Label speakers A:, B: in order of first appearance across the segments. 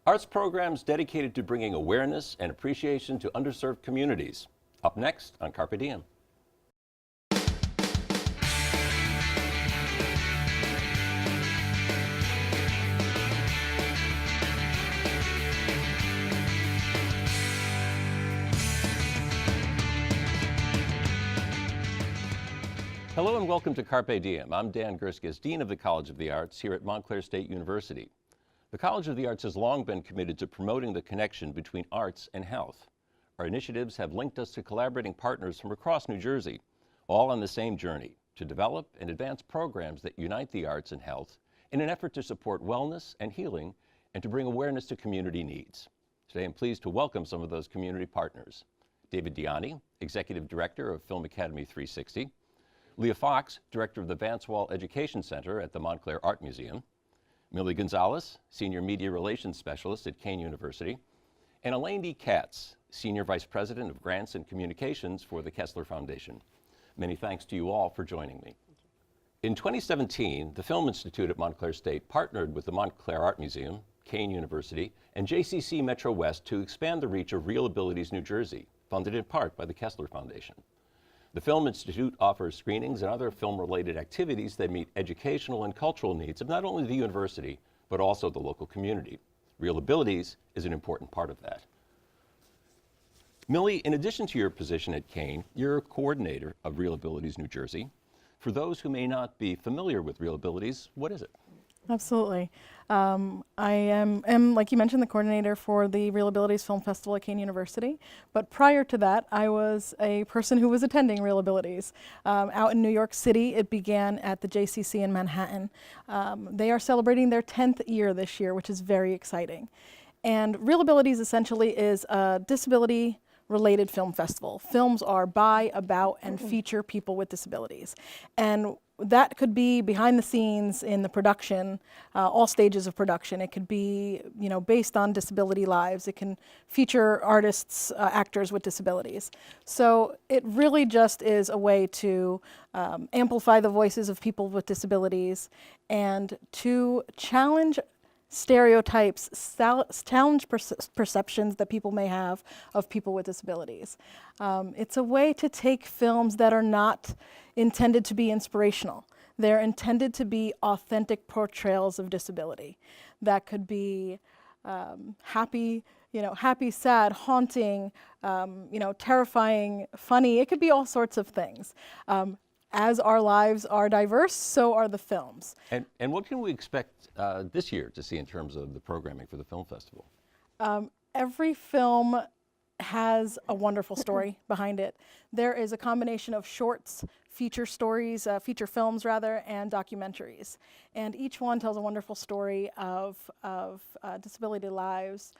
A: Arts programs dedicated to bringing awareness and appreciation to underserved communities. Up next on Carpe Diem. Hello and welcome to Carpe Diem. I'm Dan Gurskis, Dean of the College of the Arts here at Montclair State University. The College of the Arts has long been committed to promoting the connection between arts and health. Our initiatives have linked us to collaborating partners from across New Jersey, all on the same journey, to develop and advance programs that unite the arts and health in an effort to support wellness and healing and to bring awareness to community needs. Today I'm pleased to welcome some of those community partners. David Ianni, Executive Director of Film Academy 360, Leah Fox, Director of the Vance Education Center at the Montclair Art Museum, Millie Gonzalez, Senior Media Relations Specialist at Kean University, and Elaine Katz, Senior Vice President of Grants and Communications for the Kessler Foundation. Many thanks to you all for joining me. In 2017, the Film Institute at Montclair State partnered with the Montclair Art Museum, Kean University, and JCC Metro West to expand the reach of ReelAbilities New Jersey, funded in part by the Kessler Foundation. The Film Institute offers screenings and other film-related activities that meet educational and cultural needs of not only the university, but also the local community. ReelAbilities is an important part of that. Millie, in addition to your position at Kean, you're a coordinator of ReelAbilities New Jersey. For those who may not be familiar with ReelAbilities, what is it?
B: Absolutely. I am, like you mentioned, the coordinator for the ReelAbilities Film Festival at Kean University. But prior to that, I was a person who was attending ReelAbilities. Out in New York City, it began at the JCC in Manhattan. They are celebrating their 10th year this year, which is very exciting. And ReelAbilities essentially is a disability-related film festival. Films are by, about, and feature people with disabilities. And that could be behind the scenes in the production, all stages of production. It could be, based on disability lives. It can feature artists, actors with disabilities. So it really just is a way to amplify the voices of people with disabilities and to challenge stereotypes, challenge perceptions that people may have of people with disabilities. It's a way to take films that are not intended to be inspirational. They're intended to be authentic portrayals of disability. That could be happy, happy, sad, haunting, terrifying, funny. It could be all sorts of things. As our lives are diverse, so are the films.
A: And what can we expect this year to see in terms of the programming for the film festival?
B: Every film has a wonderful story behind it. There is a combination of shorts, feature stories, feature films rather, and documentaries. And each one tells a wonderful story of disability lives.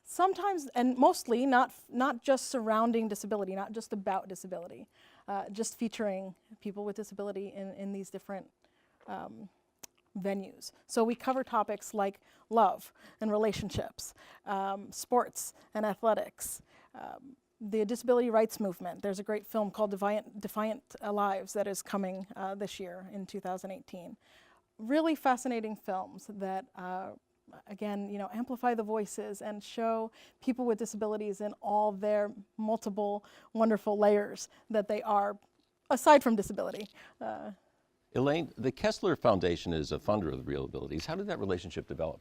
B: Sometimes, and mostly, not just surrounding disability, not just about disability, just featuring people with disability in these different venues. So we cover topics like love and relationships, sports and athletics, the disability rights movement. There's a great film called Defiant Lives that is coming this year in 2018. Really fascinating films that again, amplify the voices and show people with disabilities in all their multiple wonderful layers that they are, aside from disability.
A: Elaine, the Kessler Foundation is a funder of the ReelAbilities. How did that relationship develop?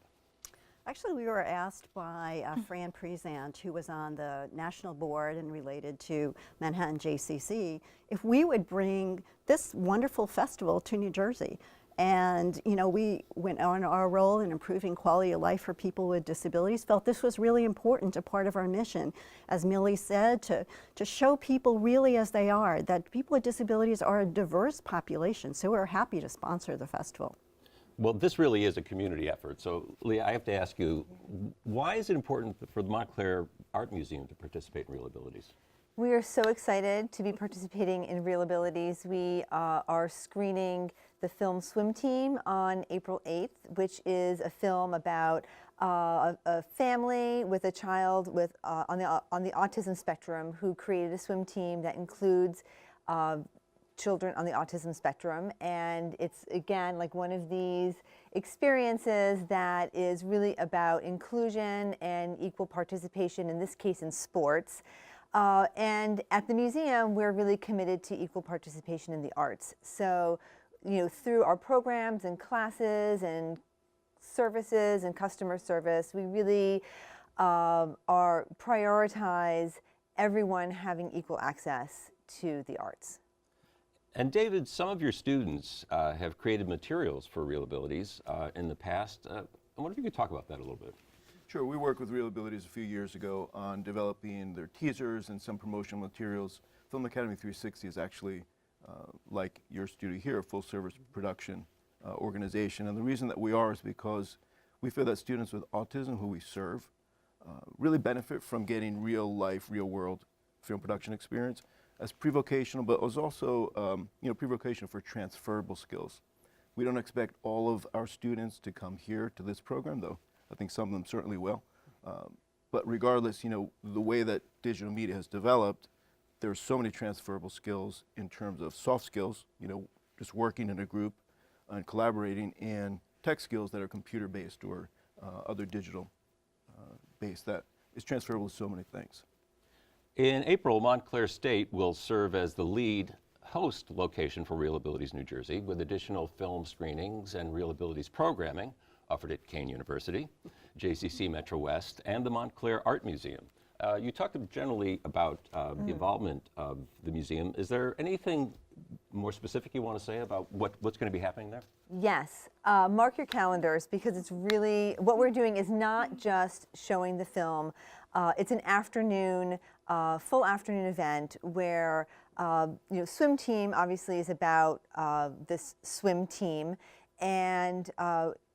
C: Actually, we were asked by Fran Prezant, who was on the national board and related to Manhattan JCC, if we would bring this wonderful festival to New Jersey. And we went on our role in improving quality of life for people with disabilities, felt this was really important, a part of our mission, as Millie said, to show people really as they are, that people with disabilities are a diverse population, so we're happy to sponsor the festival.
A: Well, this really is a community effort. So, Leah, I have to ask you, why is it important for the Montclair Art Museum to participate in ReelAbilities?
D: We are so excited to be participating in ReelAbilities. We are screening the film Swim Team on April 8th, which is a film about a family with a child with on the autism spectrum who created a swim team that includes children on the autism spectrum, and it's again like one of these experiences that is really about inclusion and equal participation, in this case in sports. And at the museum, we're really committed to equal participation in the arts. So, through our programs and classes and services and customer service, we really prioritize everyone having equal access to the arts.
A: And David, some of your students have created materials for ReelAbilities in the past. I wonder if you could talk about that a little bit.
E: Sure, we worked with ReelAbilities a few years ago on developing their teasers and some promotional materials. Film Academy 360 is actually, like your studio here, a full-service production organization. And the reason that we are is because we feel that students with autism who we serve really benefit from getting real-life, real-world film production experience as pre-vocational, but as also pre-vocational for transferable skills. We don't expect all of our students to come here to this program, though I think some of them certainly will. But regardless, the way that digital media has developed, there's so many transferable skills in terms of soft skills, just working in a group and collaborating, and tech skills that are computer-based or other digital based that is transferable to so many things.
A: In April, Montclair State will serve as the lead host location for ReelAbilities New Jersey, with additional film screenings and ReelAbilities programming offered at Kean University, JCC Metro West, and the Montclair Art Museum. You talked generally about the involvement of the museum. Is there anything more specific you want to say about what's going to be happening there?
D: Yes, mark your calendars, because it's really, what we're doing is not just showing the film. It's an afternoon, full afternoon event where, swim team obviously is about this swim team. And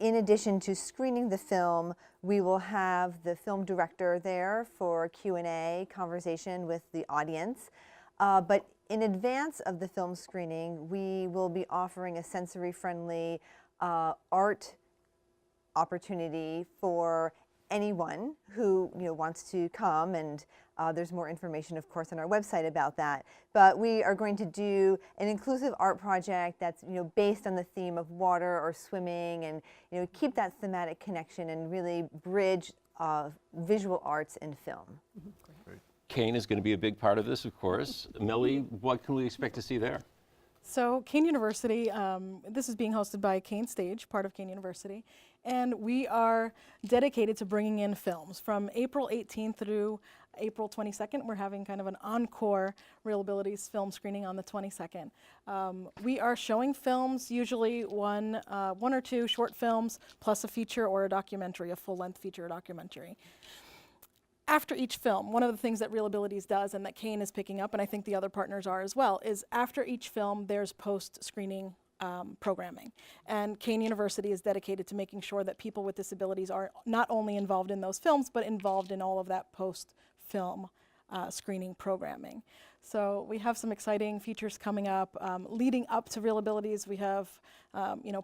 D: in addition to screening the film, we will have the film director there for Q&A conversation with the audience. But in advance of the film screening, we will be offering a sensory-friendly art opportunity for anyone who wants to come, and there's more information, of course, on our website about that. But we are going to do an inclusive art project that's based on the theme of water or swimming, and keep that thematic connection and really bridge visual arts and film.
E: Great.
A: Kean is going to be a big part of this, of course. Millie, what can we expect to see there?
B: So Kean University, this is being hosted by Kean Stage, part of Kean University, and we are dedicated to bringing in films. From April 18th through April 22nd, we're having kind of an encore ReelAbilities film screening on the 22nd. We are showing films, usually one or two short films, plus a feature or a documentary, a full-length feature or documentary. After each film, one of the things that ReelAbilities does, and that Kean is picking up, and I think the other partners are as well, is after each film there's post-screening programming. And Kean University is dedicated to making sure that people with disabilities are not only involved in those films, but involved in all of that post-film screening programming. So we have some exciting features coming up. Leading up to ReelAbilities, we have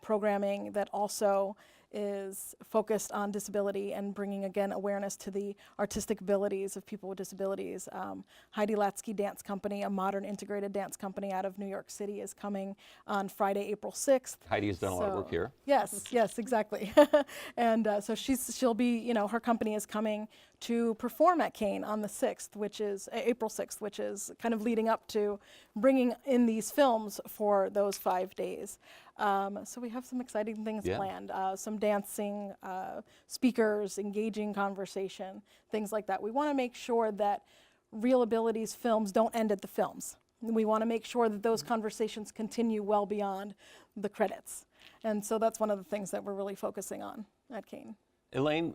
B: programming that also is focused on disability and bringing, again, awareness to the artistic abilities of people with disabilities. Heidi Latsky Dance Company, a modern integrated dance company out of New York City, is coming on Friday, April 6th.
A: Heidi has done a lot of work here.
B: Yes, yes, exactly. And so she'll be, her company is coming to perform at Kean on the 6th, which is April 6th, which is kind of leading up to bringing in these films for those 5 days. So we have some exciting things planned, some dancing, speakers, engaging conversation, things like that. We want to make sure that ReelAbilities films don't end at the films. We want to make sure that those conversations continue well beyond the credits. And so that's one of the things that we're really focusing on at Kean.
A: Elaine,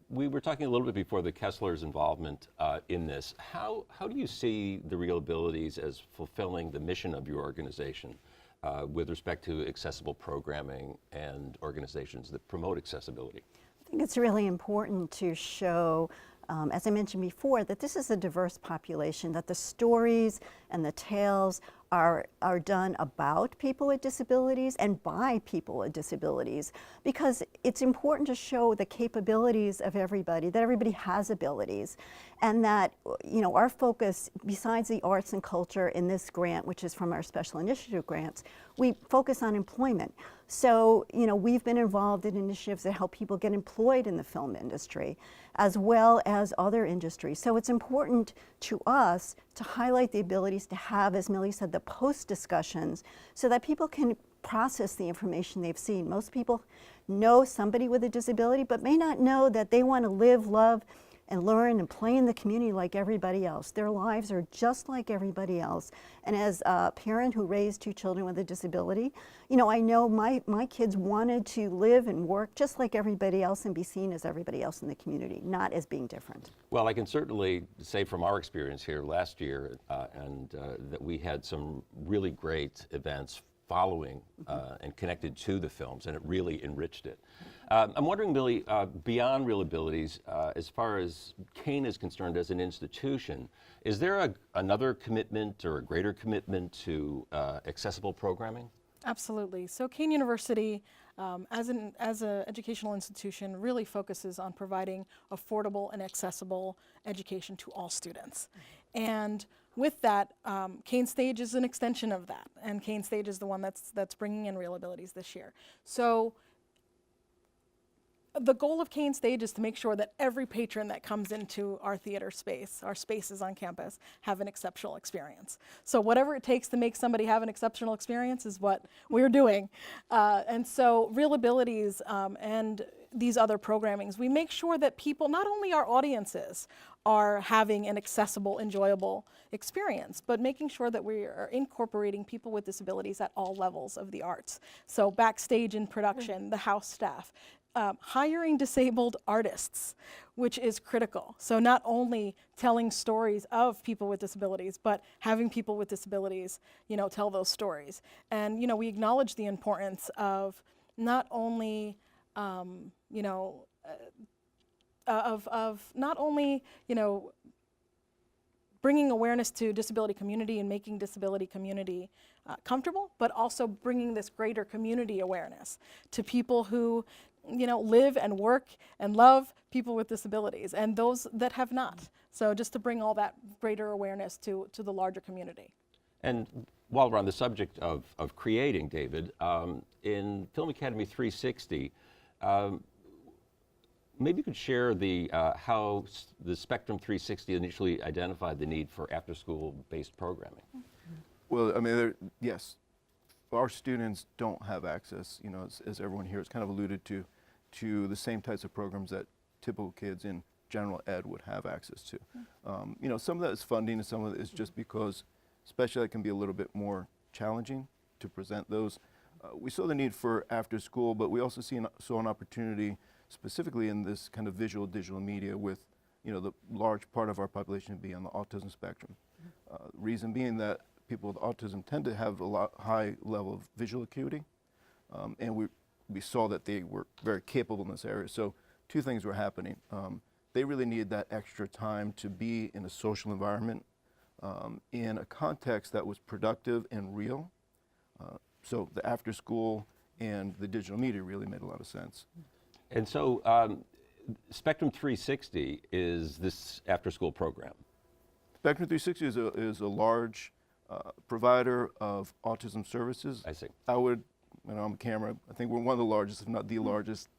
A: we were talking a little bit before the Kessler's involvement in this. How do you see the ReelAbilities as fulfilling the mission of your organization with respect to accessible programming and organizations that promote accessibility?
C: I think it's really important to show, as I mentioned before, that this is a diverse population, that the stories and the tales are done about people with disabilities and by people with disabilities, because it's important to show the capabilities of everybody, that everybody has abilities, and that, you know, our focus, besides the arts and culture in this grant, which is from our special initiative grants, we focus on employment. So, you know, we've been involved in initiatives that help people get employed in the film industry, as well as other industries. So it's important to us to highlight the abilities to have, as Millie said, the post discussions, so that people can process the information they've seen. Most people know somebody with a disability, but may not know that they want to live, love, and learn and play in the community like everybody else. Their lives are just like everybody else. And as a parent who raised 2 children with a disability, you know, I know my kids wanted to live and work just like everybody else and be seen as everybody else in the community, not as being different.
A: Well, I can certainly say from our experience here last year that we had some really great events following and connected to the films, and it really enriched it. I'm wondering, Millie, beyond ReelAbilities, as far as Kean is concerned as an institution, is there another commitment or a greater commitment to accessible programming?
B: Absolutely. So Kean University, as an educational institution, really focuses on providing affordable and accessible education to all students. And with that, Kean Stage is an extension of that, and Kean Stage is the one that's bringing in ReelAbilities this year. So the goal of Kean Stage is to make sure that every patron that comes into our theater space, our spaces on campus, have an exceptional experience. So whatever it takes to make somebody have an exceptional experience is what we're doing. And so ReelAbilities and these other programmings, we make sure that people, not only our audiences, are having an accessible, enjoyable experience, but making sure that we are incorporating people with disabilities at all levels of the arts. So backstage in production, the house staff, hiring disabled artists, which is critical. So not only telling stories of people with disabilities, but having people with disabilities, you know, tell those stories. And, you know, we acknowledge the importance of not only, you know, not only, you know, bringing awareness to disability community and making disability community comfortable, but also bringing this greater community awareness to people who, you know, live and work and love people with disabilities and those that have not. So just to bring all that greater awareness to the larger community.
A: And while we're on the subject of creating, David, in Film Academy 360, maybe you could share how the Spectrum 360 initially identified the need for after-school-based programming.
E: Well, I mean, yes, our students don't have access, you know, as everyone here has kind of alluded to the same types of programs that typical kids in general ed would have access to. You know, some of that is funding and some of it is just because special ed can be a little bit more challenging to present those. We saw the need for after school, but we also saw an opportunity specifically in this kind of visual digital media with, you know, the large part of our population being on the autism spectrum. Reason being that people with autism tend to have a high level of visual acuity, and we saw that they were very capable in this area. So 2 things were happening. They really needed that extra time to be in a social environment, in a context that was productive and real. So the after school and the digital media really made a lot of sense.
A: And so Spectrum 360 is this after-school program.
E: Spectrum 360 is a large provider of autism services.
A: I see.
E: I would, you know, I'm a camera, I think we're one of the largest, if not the largest,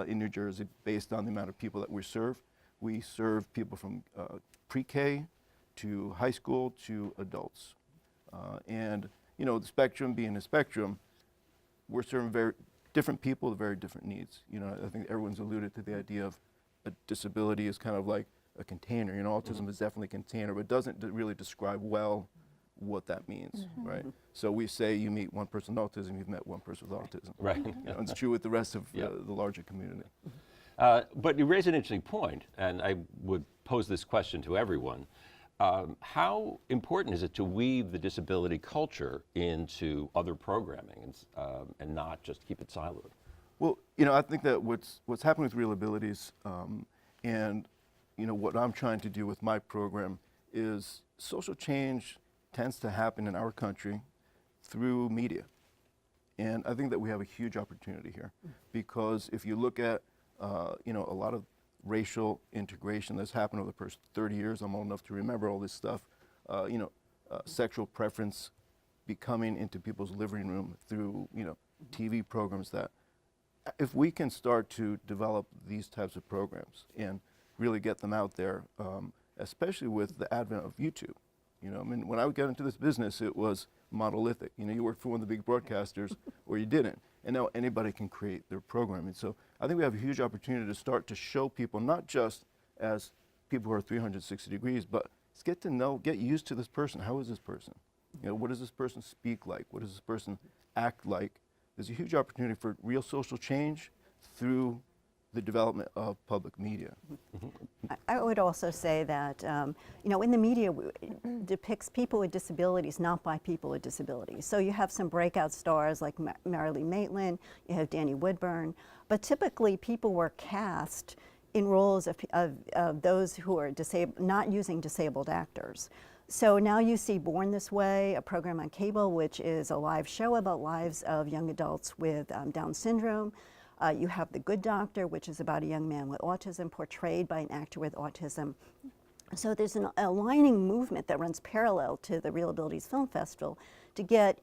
E: in New Jersey based on the amount of people that we serve. We serve people from pre-K to high school to adults. And, you know, the spectrum being a spectrum, we're serving very different people with very different needs. You know, I think everyone's alluded to the idea of a disability as kind of like a container. You know, autism is definitely a container, but doesn't really describe well what that means, right? So we say you meet one person with autism, you've met one person with autism.
A: Right.
E: You know, it's true with the rest of the larger community.
A: But you raise an interesting point, and I would pose this question to everyone. How important is it to weave the disability culture into other programming and not just keep it siloed?
E: Well, you know, I think that what's happening with ReelAbilities and, you know, what I'm trying to do with my program is social change tends to happen in our country through media. And I think that we have a huge opportunity here, because if you look at you know, a lot of racial integration that's happened over the first 30 years, I'm old enough to remember all this stuff, you know, sexual preference becoming into people's living room through, you know, TV programs, that if we can start to develop these types of programs and really get them out there, especially with the advent of YouTube. You know, I mean, when I got into this business, it was monolithic. You know, you worked for one of the big broadcasters or you didn't. And now anybody can create their programming. So I think we have a huge opportunity to start to show people, not just as people who are 360 degrees, but get to know, get used to this person. How is this person? You know, what does this person speak like? What does this person act like? There's a huge opportunity for real social change through the development of public media.
C: I would also say that, you know, in the media it depicts people with disabilities not by people with disabilities. So you have some breakout stars like Marilee Maitland, you have Danny Woodburn, but typically people were cast in roles of those who are disabled, not using disabled actors. So now you see Born This Way, a program on cable, which is a live show about lives of young adults with Down syndrome. You have The Good Doctor, which is about a young man with autism portrayed by an actor with autism. So there's an aligning movement that runs parallel to the ReelAbilities Film Festival to get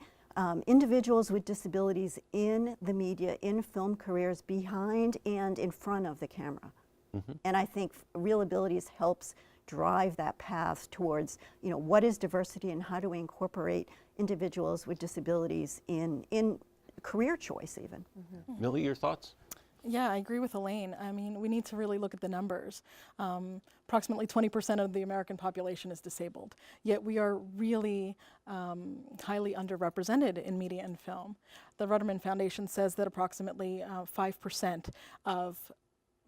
C: individuals with disabilities in the media, in film careers, behind and in front of the camera. And I think ReelAbilities helps drive that path towards, you know, what is diversity and how do we incorporate individuals with disabilities in career choice even.
A: Millie, your thoughts?
B: Yeah, I agree with Elaine. I mean, we need to really look at the numbers. Approximately 20% of the American population is disabled, yet we are really highly underrepresented in media and film. The Rudderman Foundation says that approximately 5% of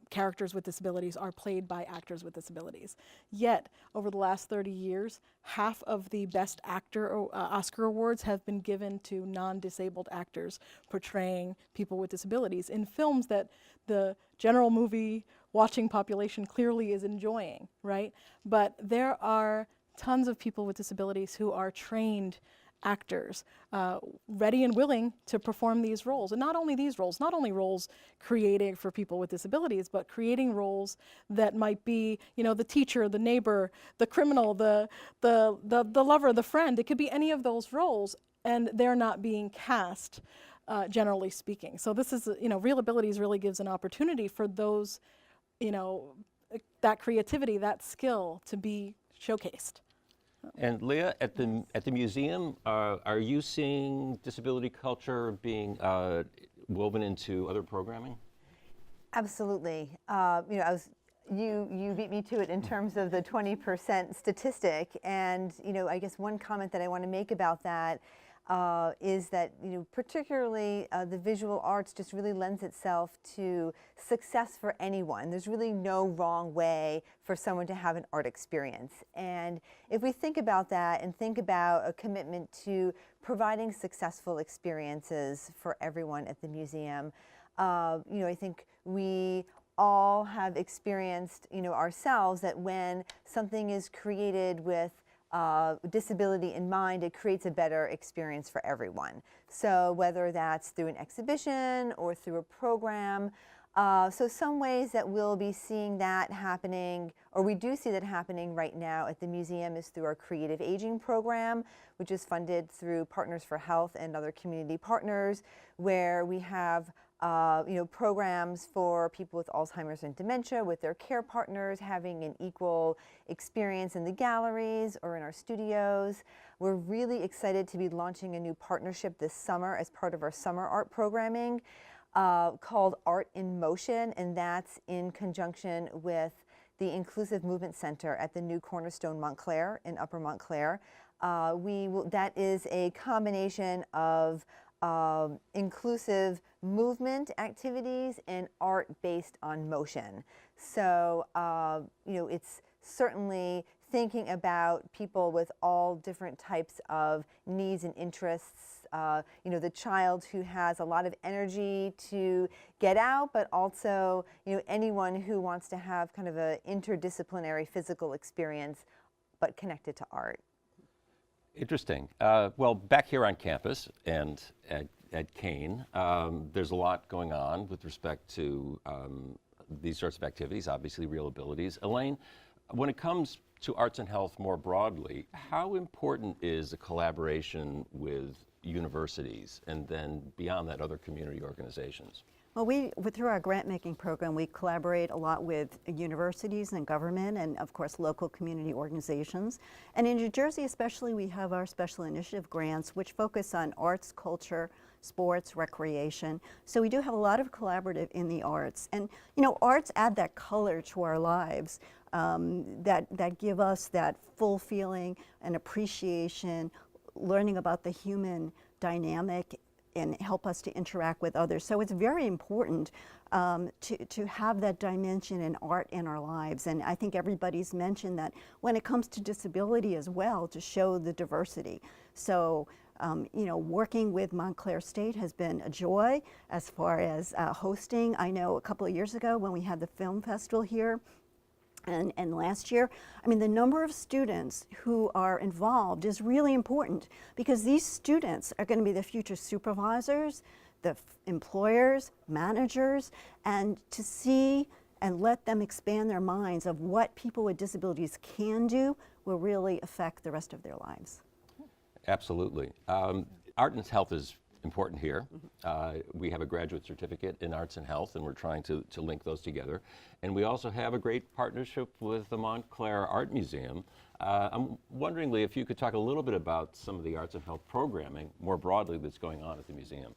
B: characters with disabilities are played by actors with disabilities. Yet, over the last 30 years, half of the Best Actor Oscar awards have been given to non-disabled actors portraying people with disabilities in films that the general movie watching population clearly is enjoying, right? But there are tons of people with disabilities who are trained actors, ready and willing to perform these roles. And not only these roles, not only roles created for people with disabilities, but creating roles that might be, you know, the teacher, the neighbor, the criminal, the lover, the friend. It could be any of those roles, and they're not being cast, generally speaking. So this is, you know, ReelAbilities really gives an opportunity for those, you know, that creativity, that skill to be showcased.
A: And Leah, at the museum, are you seeing disability culture being woven into other programming?
D: Absolutely. You know, you beat me to it in terms of the 20% statistic, and you know, I guess one comment that I want to make about that is that, you know, particularly the visual arts just really lends itself to success for anyone. There's really no wrong way for someone to have an art experience. And if we think about that and think about a commitment to providing successful experiences for everyone at the museum, you know, I think we all have experienced, you know, ourselves that when something is created with disability in mind, it creates a better experience for everyone. So whether that's through an exhibition or through a program, so some ways that we'll be seeing that happening, or we do see that happening right now at the museum, is through our Creative Aging program, which is funded through Partners for Health and other community partners, where we have you know, programs for people with Alzheimer's and dementia with their care partners having an equal experience in the galleries or in our studios. We're really excited to be launching a new partnership this summer as part of our summer art programming called Art in Motion, and that's in conjunction with the Inclusive Movement Center at the new Cornerstone Montclair in Upper Montclair. That is a combination of inclusive movement activities and art based on motion. So, you know, it's certainly thinking about people with all different types of needs and interests. You know, the child who has a lot of energy to get out, but also, you know, anyone who wants to have kind of an interdisciplinary physical experience, but connected to art.
A: Interesting. Well, back here on campus and at Kean, there's a lot going on with respect to these sorts of activities, obviously ReelAbilities. Elaine, when it comes to arts and health more broadly, how important is a collaboration with universities and then beyond that other community organizations?
C: Well, through our grant-making program, we collaborate a lot with universities and government and, of course, local community organizations. And in New Jersey especially, we have our special initiative grants, which focus on arts, culture, sports, recreation. So we do have a lot of collaborative in the arts. And, you know, arts add that color to our lives that give us that full feeling and appreciation, learning about the human dynamic and help us to interact with others. So it's very important to have that dimension in art in our lives. And I think everybody's mentioned that when it comes to disability as well, to show the diversity. So, you know, working with Montclair State has been a joy as far as hosting. I know a couple of years ago when we had the film festival here, and last year, I mean, the number of students who are involved is really important because these students are going to be the future supervisors, the employers, managers, and to see and let them expand their minds of what people with disabilities can do will really affect the rest of their lives.
A: Absolutely. Art and health is important here. We have a graduate certificate in arts and health, and we're trying to link those together. And we also have a great partnership with the Montclair Art Museum. I'm wondering, Leah, if you could talk a little bit about some of the arts and health programming more broadly that's going on at the museum.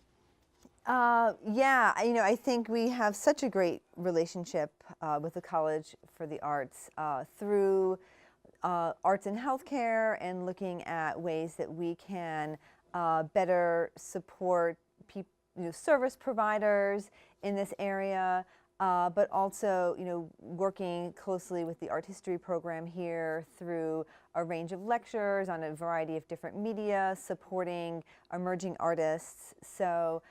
D: Yeah, you know, I think we have such a great relationship with the College for the Arts through arts and healthcare and looking at ways that we can better support service providers in this area, but also, you know, working closely with the art history program here through a range of lectures on a variety of different media, supporting emerging artists. So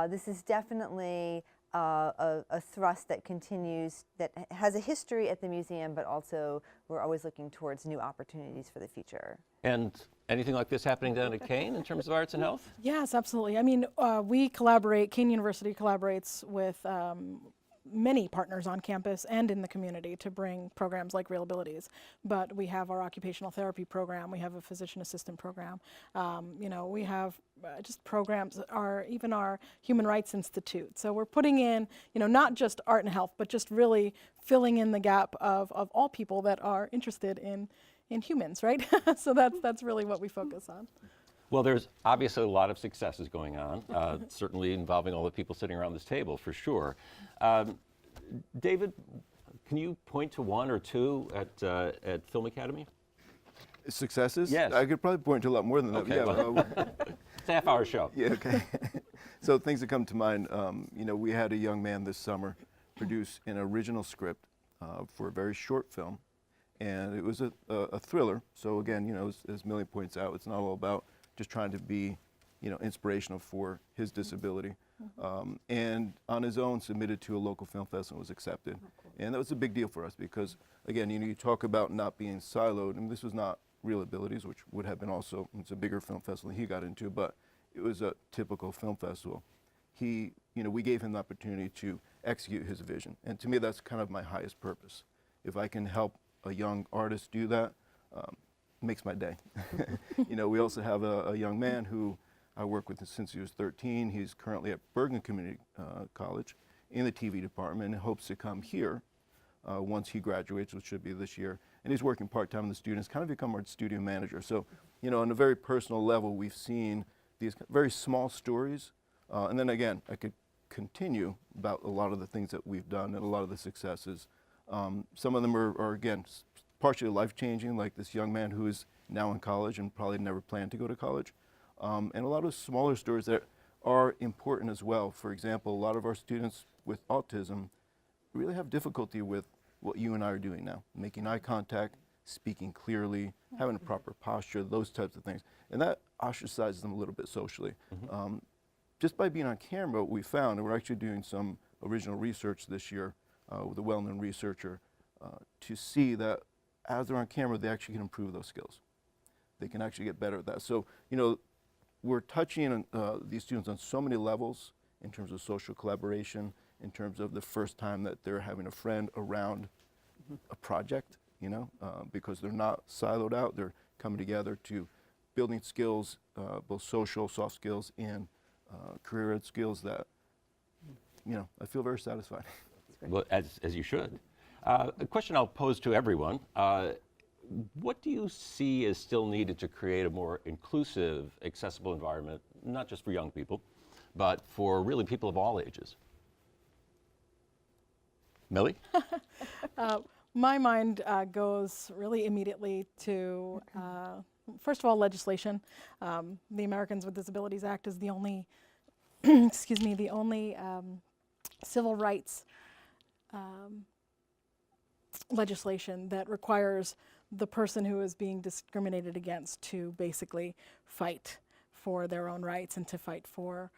D: this is definitely a thrust that continues, that has a history at the museum, but also we're always looking towards new opportunities for the future.
A: And anything like this happening down at Kean in terms of arts and health?
B: Yes, absolutely. I mean, we collaborate, Kean University collaborates with many partners on campus and in the community to bring programs like ReelAbilities. But we have our occupational therapy program, we have a physician assistant program, you know, we have just programs, even our Human Rights Institute. So we're putting in, you know, not just art and health, but just really filling in the gap of all people that are interested in humans, right? So that's really what we focus on.
A: Well, there's obviously a lot of successes going on, certainly involving all the people sitting around this table, for sure. David, can you point to one or two at Film Academy?
E: Successes?
A: Yes.
E: I could probably point to a lot more than that.
A: Okay,
E: Yeah,
A: well, it's a half-hour show.
E: yeah, okay. So things that come to mind, you know, we had a young man this summer produce an original script for a very short film, and it was a thriller. So again, you know, as Millie points out, it's not all about just trying to be, you know, inspirational for his disability. And on his own submitted to a local film festival and was accepted. And that was a big deal for us because, again, you know, you talk about not being siloed, and this was not ReelAbilities, which would have been also, it's a bigger film festival he got into, but it was a typical film festival. You know, we gave him the opportunity to execute his vision. And to me, that's kind of my highest purpose. If I can help a young artist do that, makes my day. You know, we also have a young man who I work with since he was 13. He's currently at Bergen Community College in the TV department and hopes to come here once he graduates, which should be this year. And he's working part-time with the students, kind of become our studio manager. So, you know, on a very personal level, we've seen these very small stories. And then again, I could continue about a lot of the things that we've done and a lot of the successes. Some of them are again, partially life-changing, like this young man who is now in college and probably never planned to go to college. And a lot of smaller stories that are important as well. For example, a lot of our students with autism really have difficulty with what you and I are doing now, making eye contact, speaking clearly, having a proper posture, those types of things. And that ostracizes them a little bit socially. Just by being on camera, what we found, and we're actually doing some original research this year with a well-known researcher, to see that as they're on camera, they actually can improve those skills. they can actually get better at that. So, we're touching these students on so many levels in terms of social collaboration, in terms of the first time that they're having a friend around a project, because they're not siloed out, they're coming together to building skills, both social, soft skills, and career ed skills that, I feel very satisfied.
A: Well, as you should. A question I'll pose to everyone. What do you see as still needed to create a more inclusive, accessible environment, not just for young people, but for really people of all ages? Millie?
B: My mind goes really immediately to, first of all, legislation. The Americans with Disabilities Act is the only, excuse me, the only civil rights legislation that requires the person who is being discriminated against to basically fight for their own rights and to fight for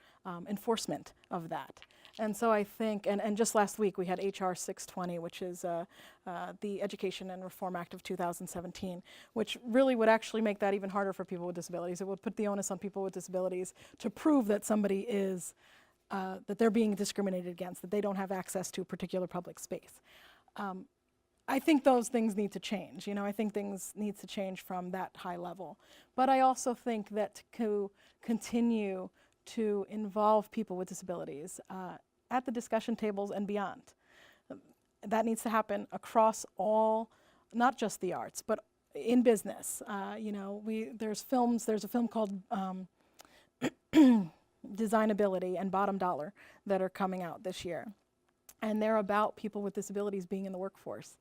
B: enforcement of that. And so I think, and just last week we had HR 620, which is the Education and Reform Act of 2017, which really would actually make that even harder for people with disabilities. It would put the onus on people with disabilities to prove that somebody is, that they're being discriminated against, that they don't have access to a particular public space. I think those things need to change. I think things need to change from that high level. But I also think that to continue to involve people with disabilities at the discussion tables and beyond. That needs to happen across all, not just the arts, but in business. There's a film called Designability and Bottom Dollar that are coming out this year. And they're about people with disabilities being in the workforce.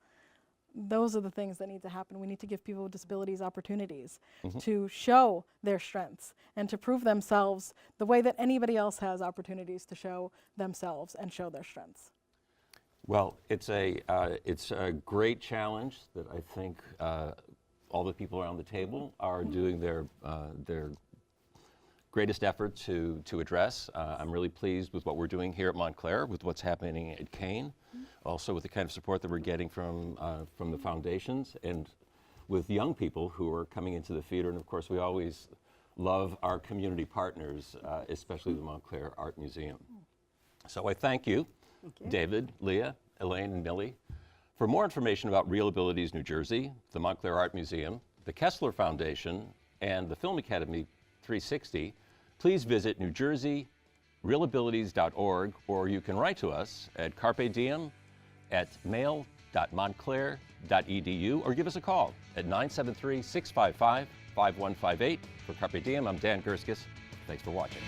B: Those are the things that need to happen. We need to give people with disabilities opportunities to show their strengths and to prove themselves the way that anybody else has opportunities to show themselves and show their strengths.
A: Well, it's a great challenge that I think all the people around the table are doing their greatest effort to address. I'm really pleased with what we're doing here at Montclair, with what's happening at Kean, also with the kind of support that we're getting from the foundations, and with young people who are coming into the theater. And of course, we always love our community partners, especially the Montclair Art Museum. So I thank you, David, Leah, Elaine, and Millie. For more information about ReelAbilities New Jersey, the Montclair Art Museum, the Kessler Foundation, and the Film Academy 360, please visit NewJersey.ReelAbilities.org, or you can write to us at Carpe Diem at mail.montclair.edu, or give us a call at 973-655-5158. For Carpe Diem, I'm Dan Gurskis. Thanks for watching.